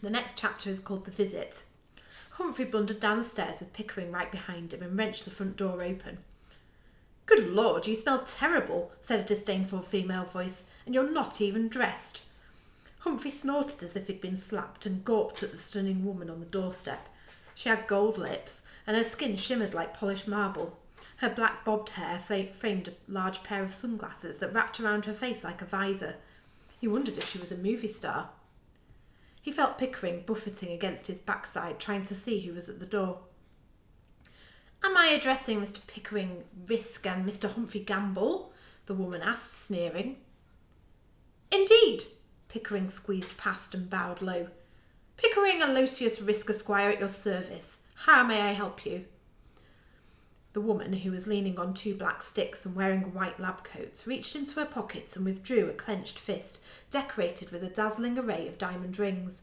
The next chapter is called The Visit. Humphrey blundered down the stairs with Pickering right behind him and wrenched the front door open. "Good Lord, you smell terrible," said a disdainful female voice, "and you're not even dressed." Humphrey snorted as if he'd been slapped and gawped at the stunning woman on the doorstep. She had gold lips, and her skin shimmered like polished marble. Her black bobbed hair framed a large pair of sunglasses that wrapped around her face like a visor. He wondered if she was a movie star. He felt Pickering buffeting against his backside, trying to see who was at the door. "Am I addressing Mr. Pickering Risk and Mr. Humphrey Gamble?" the woman asked, sneering. "Indeed." Pickering squeezed past and bowed low. "Pickering and Lucius Risk, Esquire, at your service. How may I help you?" The woman, who was leaning on 2 black sticks and wearing white lab coats, reached into her pocket and withdrew a clenched fist, decorated with a dazzling array of diamond rings.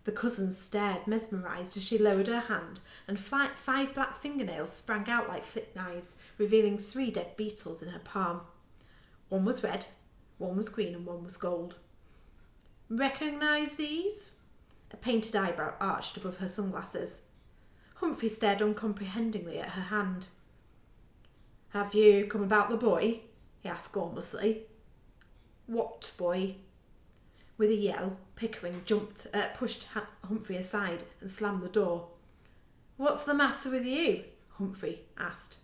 The cousins stared, mesmerised, as she lowered her hand, and 5 black fingernails sprang out like flip knives, revealing 3 dead beetles in her palm. One was red, one was green, and one was gold. "Recognise these?" A painted eyebrow arched above her sunglasses. Humphrey stared uncomprehendingly at her hand. "Have you come about the boy?" he asked gormlessly. "What boy?" With a yell, Pickering pushed Humphrey aside and slammed the door. "What's the matter with you?" Humphrey asked.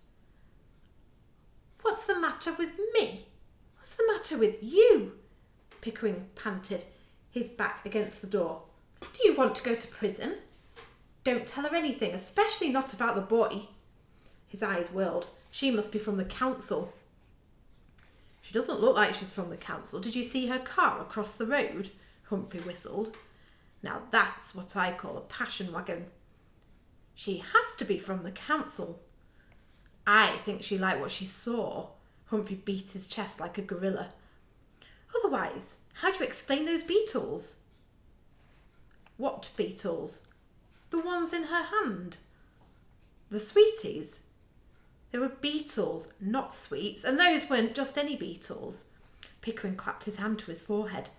"What's the matter with me? What's the matter with you?" Pickering panted, his back against the door. "Do you want to go to prison? Don't tell her anything, especially not about the boy." His eyes whirled. She must be from the council. "She doesn't look like she's from the council. Did you see her car across the road?" Humphrey whistled. "Now that's what I call a passion wagon." "She has to be from the council." "I think she liked what she saw." Humphrey beat his chest like a gorilla. "Otherwise, how do you explain those beetles?" "What beetles?" "The ones in her hand." "The sweeties?" "They were beetles, not sweets, and those weren't just any beetles." Pickering clapped his hand to his forehead.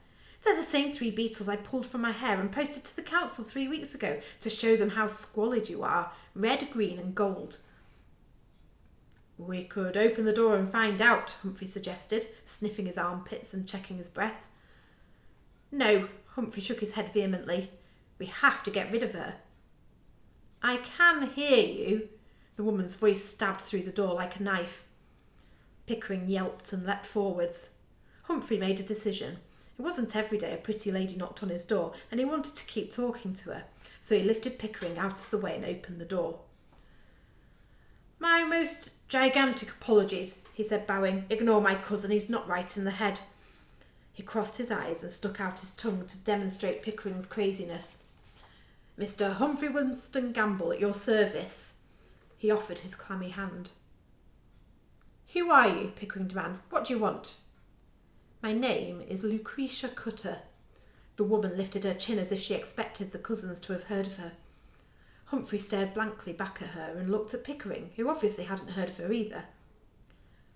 "They're the same 3 beetles I pulled from my hair and posted to the council 3 weeks ago to show them how squalid you are. Red, green and gold." "We could open the door and find out," Humphrey suggested, sniffing his armpits and checking his breath. "No," Humphrey shook his head vehemently. "We have to get rid of her." "I can hear you." The woman's voice stabbed through the door like a knife. Pickering yelped and leapt forwards. Humphrey made a decision. It wasn't every day a pretty lady knocked on his door, and he wanted to keep talking to her, so he lifted Pickering out of the way and opened the door. "My most gigantic apologies," he said, bowing. "Ignore my cousin, he's not right in the head." He crossed his eyes and stuck out his tongue to demonstrate Pickering's craziness. "Mr. Humphrey Winston Gamble, at your service." He offered his clammy hand. "Who are you?" Pickering demanded. "What do you want?" "My name is Lucretia Cutter." The woman lifted her chin as if she expected the cousins to have heard of her. Humphrey stared blankly back at her and looked at Pickering, who obviously hadn't heard of her either.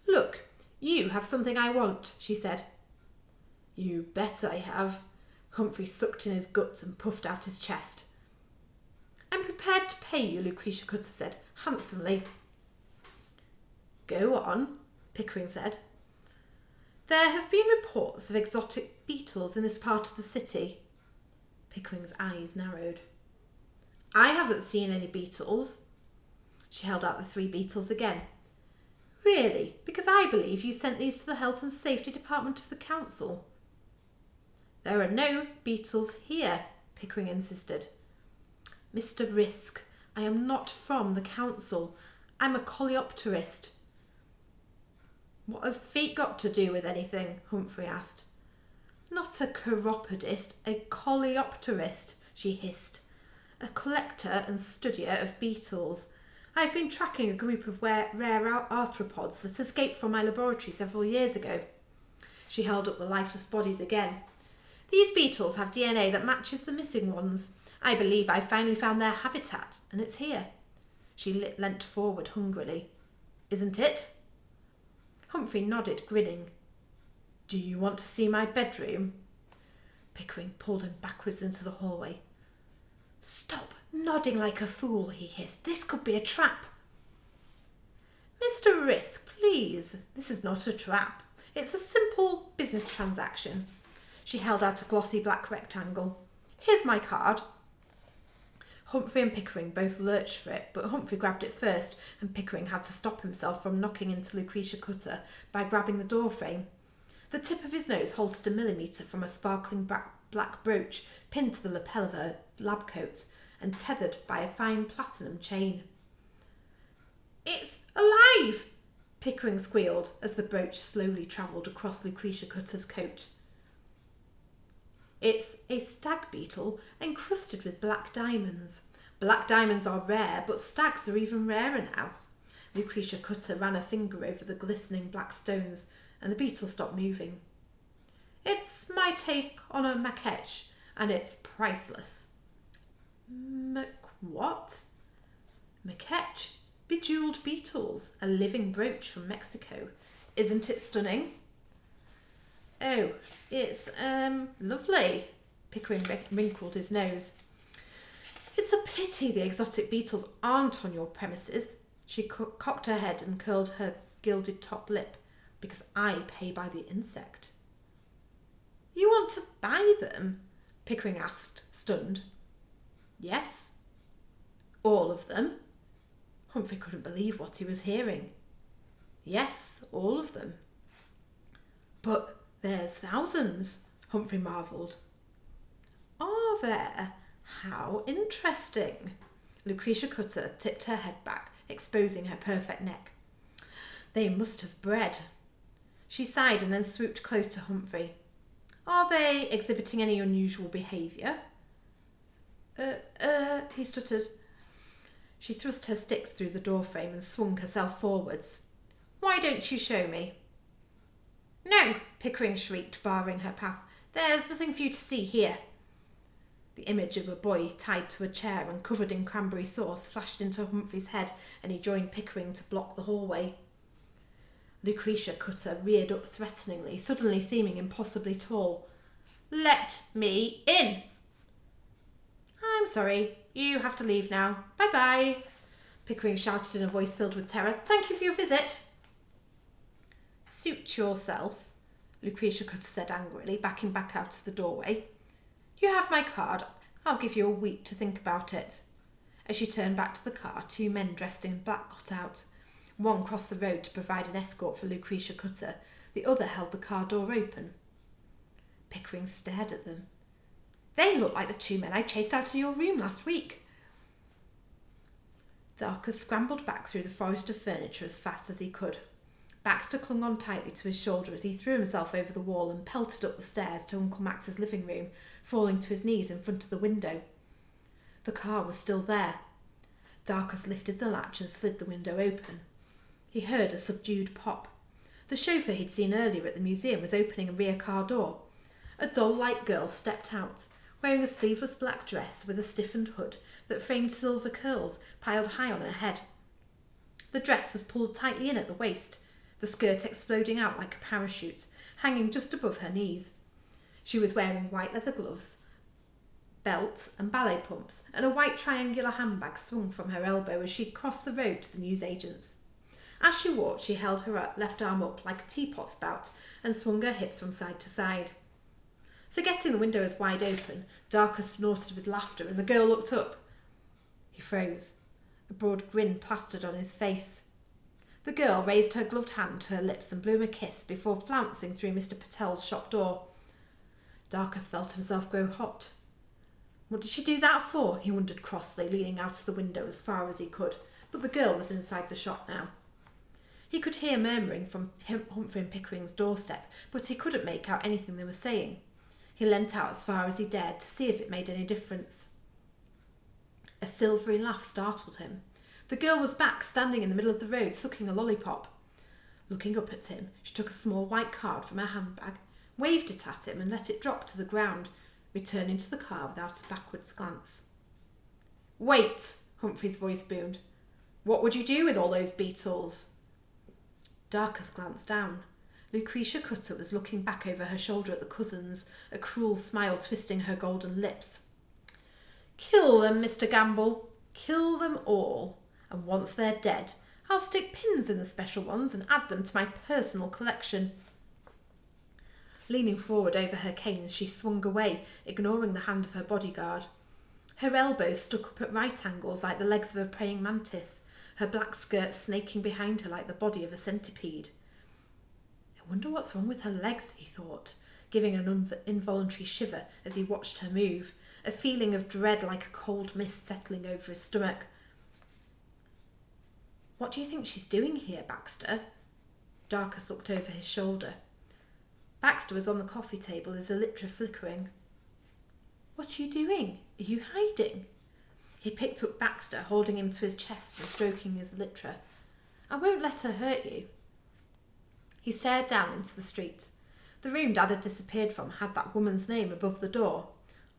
"Look, you have something I want," she said. "You bet I have." Humphrey sucked in his guts and puffed out his chest. "I'm prepared to pay you," Lucretia Cutter said, handsomely. "Go on," Pickering said. "There have been reports of exotic beetles in this part of the city." Pickering's eyes narrowed. "I haven't seen any beetles." She held out the 3 beetles again. "Really? Because I believe you sent these to the Health and Safety Department of the council." "There are no beetles here," Pickering insisted. "Mr. Risk, I am not from the council. I'm a coleopterist." "What have feet got to do with anything?" Humphrey asked. "Not a chiropodist, a coleopterist," she hissed. "A collector and studier of beetles. I've been tracking a group of rare arthropods that escaped from my laboratory several years ago." She held up the lifeless bodies again. "These beetles have DNA that matches the missing ones. I believe I finally found their habitat, and it's here." She leant forward hungrily. "Isn't it?" Humphrey nodded, grinning. "Do you want to see my bedroom?" Pickering pulled him backwards into the hallway. nodding like a fool," he hissed. "This could be a trap." "Mr. Risk, please. This is not a trap. It's a simple business transaction." She held out a glossy black rectangle. "Here's my card." Humphrey and Pickering both lurched for it, but Humphrey grabbed it first, and Pickering had to stop himself from knocking into Lucretia Cutter by grabbing the door frame. The tip of his nose halted a millimetre from a sparkling black brooch pinned to the lapel of her lab coat and tethered by a fine platinum chain. "It's alive!" Pickering squealed as the brooch slowly travelled across Lucretia Cutter's coat. "It's a stag beetle encrusted with black diamonds. Black diamonds are rare, but stags are even rarer now." Lucretia Cutter ran a finger over the glistening black stones, and the beetle stopped moving. "It's my take on a maquette, and it's priceless." What? Maquette? Bejeweled beetles, a living brooch from Mexico. Isn't it stunning? "Oh, it's, lovely." Pickering wrinkled his nose. "It's a pity the exotic beetles aren't on your premises." She cocked her head and curled her gilded top lip. "Because I pay by the insect." "You want to buy them?" Pickering asked, stunned. "Yes." "All of them?" Humphrey couldn't believe what he was hearing. "Yes, all of them." "But there's thousands," Humphrey marvelled. "Are there? How interesting." Lucretia Cutter tipped her head back, exposing her perfect neck. "They must have bred." She sighed and then swooped close to Humphrey. "Are they exhibiting any unusual behaviour?" He stuttered. She thrust her sticks through the doorframe and swung herself forwards. "Why don't you show me?" "No," Pickering shrieked, barring her path. "There's nothing for you to see here." The image of a boy tied to a chair and covered in cranberry sauce flashed into Humphrey's head, and he joined Pickering to block the hallway. Lucretia Cutter reared up threateningly, suddenly seeming impossibly tall. "Let me in!" "I'm sorry, you have to leave now. Bye-bye," Pickering shouted in a voice filled with terror. "Thank you for your visit." "Suit yourself," Lucretia Cutter said angrily, backing back out of the doorway. "You have my card. I'll give you a week to think about it." As she turned back to the car, two men dressed in black got out. One crossed the road to provide an escort for Lucretia Cutter. The other held the car door open. Pickering stared at them. "They look like the two men I chased out of your room last week." Darkus scrambled back through the forest of furniture as fast as he could. Baxter clung on tightly to his shoulder as he threw himself over the wall and pelted up the stairs to Uncle Max's living room, falling to his knees in front of the window. The car was still there. Darkus lifted the latch and slid the window open. He heard a subdued pop. The chauffeur he'd seen earlier at the museum was opening a rear car door. A doll-like girl stepped out, wearing a sleeveless black dress with a stiffened hood that framed silver curls piled high on her head. The dress was pulled tightly in at the waist, the skirt exploding out like a parachute, hanging just above her knees. She was wearing white leather gloves, belt and ballet pumps, and a white triangular handbag swung from her elbow as she crossed the road to the newsagent's. As she walked, she held her left arm up like a teapot spout and swung her hips from side to side. Forgetting the window was wide open, Darkus snorted with laughter and the girl looked up. He froze. A broad grin plastered on his face. The girl raised her gloved hand to her lips and blew him a kiss before flouncing through Mr. Patel's shop door. Darkus felt himself grow hot. What did she do that for? He wondered crossly, leaning out of the window as far as he could, but the girl was inside the shop now. He could hear murmuring from Humphrey and Pickering's doorstep, but he couldn't make out anything they were saying. He leant out as far as he dared to see if it made any difference. A silvery laugh startled him. The girl was back, standing in the middle of the road, sucking a lollipop. Looking up at him, she took a small white card from her handbag, waved it at him and let it drop to the ground, returning to the car without a backwards glance. "Wait!" Humphrey's voice boomed. "What would you do with all those beetles?" Darkus glanced down. Lucretia Cutter was looking back over her shoulder at the cousins, a cruel smile twisting her golden lips. Kill them, Mr. Gamble. Kill them all. And once they're dead, I'll stick pins in the special ones and add them to my personal collection. Leaning forward over her canes, she swung away, ignoring the hand of her bodyguard. Her elbows stuck up at right angles like the legs of a praying mantis, her black skirt snaking behind her like the body of a centipede. I wonder what's wrong with her legs, he thought, giving an involuntary shiver as he watched her move, a feeling of dread like a cold mist settling over his stomach. What do you think she's doing here, Baxter? Darkus looked over his shoulder. Baxter was on the coffee table, his elytra flickering. What are you doing? Are you hiding? He picked up Baxter, holding him to his chest and stroking his elytra. I won't let her hurt you. He stared down into the street. The room Dad had disappeared from had that woman's name above the door.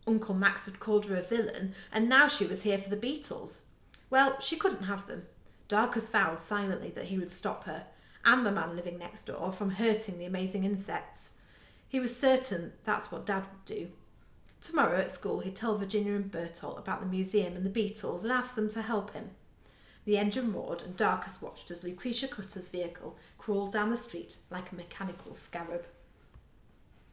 Uncle Max had called her a villain, and now she was here for the beetles. Well, she couldn't have them. Darkus vowed silently that he would stop her, and the man living next door, from hurting the amazing insects. He was certain that's what Dad would do. Tomorrow at school he'd tell Virginia and Bertolt about the museum and the beetles and ask them to help him. The engine roared and Darkus watched as Lucretia Cutter's vehicle crawled down the street like a mechanical scarab.